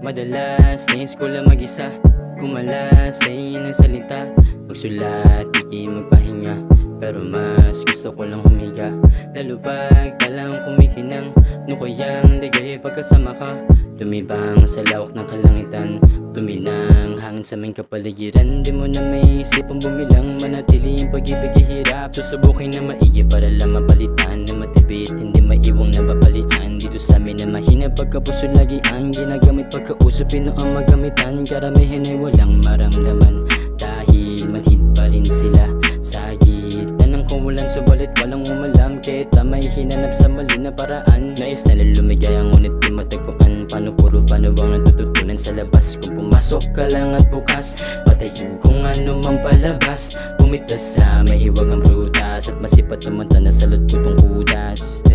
Madalas nais ko lang mag-isa, kumalas sa iyong salita. Magsulat, di magpahinga, pero mas gusto ko lang humiga. Lalo pag talang kumikinang, no kayang ligay pagkasama ka. Lumibang sa lawak ng kalangitan, tuminang hangin sa aming kapaligiran. Di mo na may isipang bumilang, manatili yung pag-ibig hirap. Susubukin na maigi para lang mapalitan, na matipid, hindi maiwang nababalian. Dito sa amin na mahina pagkapuso lagi ang ginagamit. Pagkausap pino ang magamitan, karamihan ay walang maramdaman, dahil manhid pa rin sila sa gitan ng kumulan. Subalit walang umalam, kahit may hinanap sa mali na paraan. Nais na lumigaya ngunit di matagpuan. Paano puro paano ang natututunan sa labas? Kung pumasok ka lang at bukas, patayin kung ano mang palabas. Pumitas sa mahiwagang prutas, at masipat naman na salot ko tong kudas.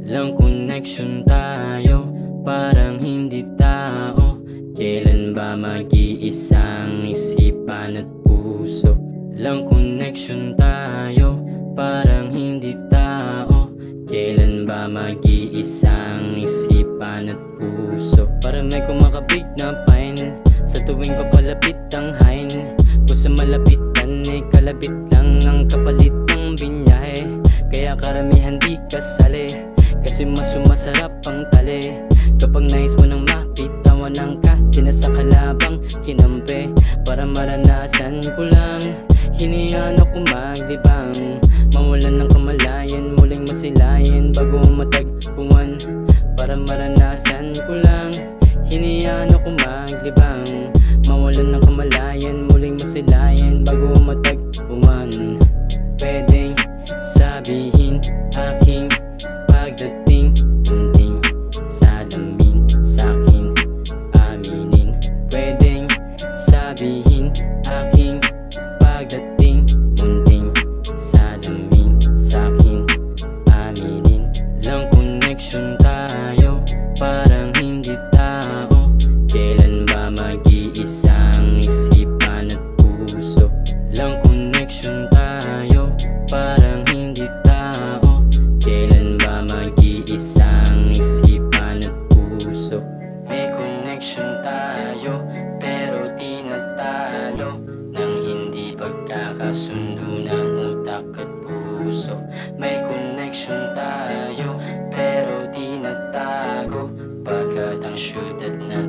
Lang connection tayo, parang hindi tao. Kailan ba mag-iisang isipan at puso? Lang connection tayo, parang hindi tao. Kailan ba mag-iisang isipan at puso? Para may kumakabig na pine sa tuwing papalapit ang hain. Kung sa malapitan ay kalabit lang ang kapalit ng binyahe. Kaya karamihan di kasali, kasi mas sumasarap ang tali. Kapag nais mo nang mapitawan ang katina sa kalabang kinampi, para maranasan ko lang, hinihan ako maglibang. Mawalan ng kamalayan, muling masilayan bago matagpuan. Para maranasan ko lang, hinihan ako maglibang. Mawalan ng kamalayan, muling masilayan bago matagpuan. Pwedeng sabihin aking pagdating, munting salamin sa'kin aminin. Pwedeng sabihin aking pagdating, munting salamin sa'kin aminin. Lang connection tayo, parang hindi tao. Kailan ba mag-iisang isipan at puso? Lang connection tayo, parang hindi tao. Kailan ba mag-iisang isipan at puso? May connection tayo, pero di natalo nang hindi pagkakasundo ng utak at puso. May connection tayo, pero di natago, pagkat ang syudad na